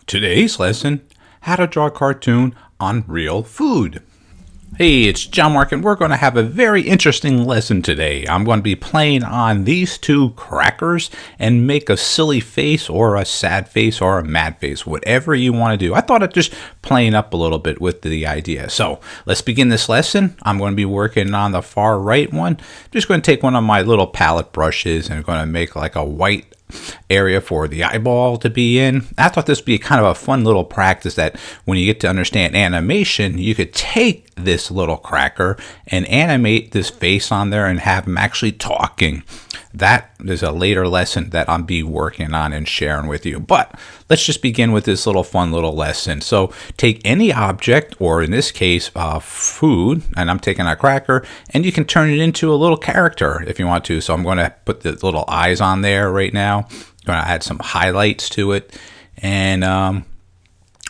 Today's lesson, how to draw a cartoon on real food. Hey, it's John-Marc and we're going to have a very interesting lesson today. I'm going to be playing on these two crackers and make a silly face or a sad face or a mad face, whatever you want to do. I thought of just playing up a little bit with the idea. So let's begin this lesson. I'm going to be working on the far right one. I'm just going to take one of my little palette brushes and I'm going to make like a white area for the eyeball to be in. I thought this would be kind of a fun little practice that when you get to understand animation, you could take this little cracker and animate this face on there and have them actually talking. That is a later lesson that I'll be working on and sharing with you. But let's just begin with this little fun little lesson. So take any object, or in this case, food, and I'm taking a cracker, and you can turn it into a little character if you want to. So I'm going to put the little eyes on there right now. I'm going to add some highlights to it and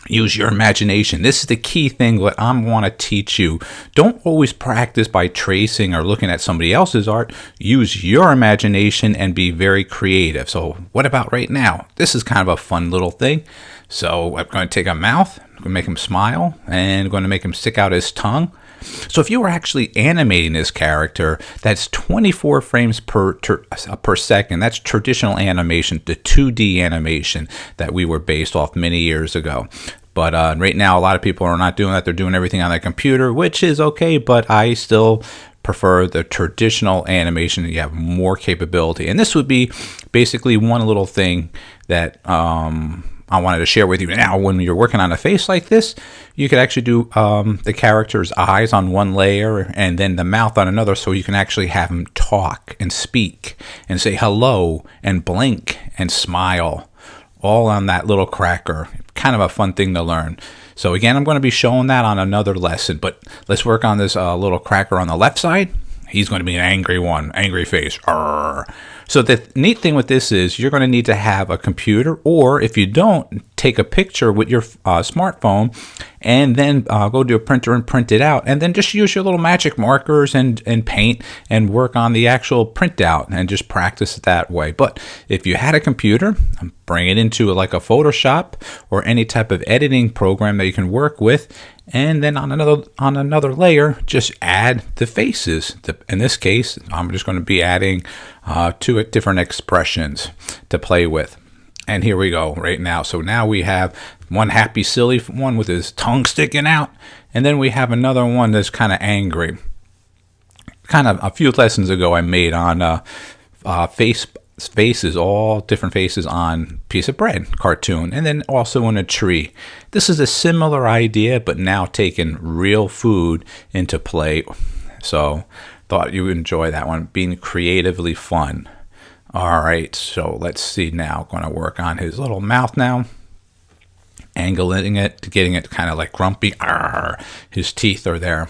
use your imagination. This is the key thing what I want to teach you. Don't always practice by tracing or looking at somebody else's art. Use your imagination and be very creative. So what about right now? This is kind of a fun little thing. So I'm going to take a mouth, I'm going to make him smile, and I'm going to make him stick out his tongue. So if you were actually animating this character, that's 24 frames per second. That's traditional animation, the 2D animation that we were based off many years ago. But right now, a lot of people are not doing that. They're doing everything on their computer, which is okay, but I still prefer the traditional animation. You have more capability. And this would be basically one little thing that I wanted to share with you. Now, when you're working on a face like this, you could actually do the character's eyes on one layer and then the mouth on another, so you can actually have him talk and speak and say hello and blink and smile, all on that little cracker. Kind of a fun thing to learn. So again, I'm going to be showing that on another lesson, but let's work on this little cracker on the left side. He's going to be an angry one, angry face. Arr. So the neat thing with this is you're going to need to have a computer, or if you don't, take a picture with your smartphone and then go to a printer and print it out, and then just use your little magic markers and paint and work on the actual printout and just practice it that way. But if you had a computer, bring it into like a Photoshop or any type of editing program that you can work with, and then on another layer, just add the faces. In this case, I'm just going to be adding two different expressions to play with. And here we go right now. So now we have one happy, silly one with his tongue sticking out. And then we have another one that's kind of angry. Kind of a few lessons ago I made on faces, all different faces on piece of bread cartoon, and then also in a tree. This is a similar idea, but now taking real food into play. So thought you would enjoy that one, being creatively fun. All right, so let's see now. Going to work on his little mouth now, angling it to getting it kind of like grumpy. Arr, his teeth are there.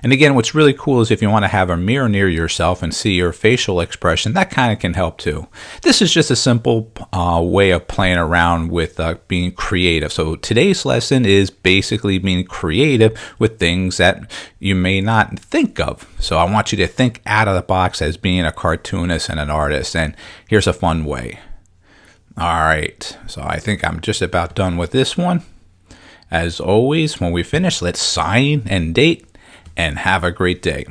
And again, what's really cool is if you want to have a mirror near yourself and see your facial expression, that kind of can help too. This is just a simple way of playing around with being creative. So today's lesson is basically being creative with things that you may not think of. So I want you to think out of the box as being a cartoonist and an artist. And here's a fun way. All right, so I think I'm just about done with this one. As always, when we finish, let's sign and date. And have a great day.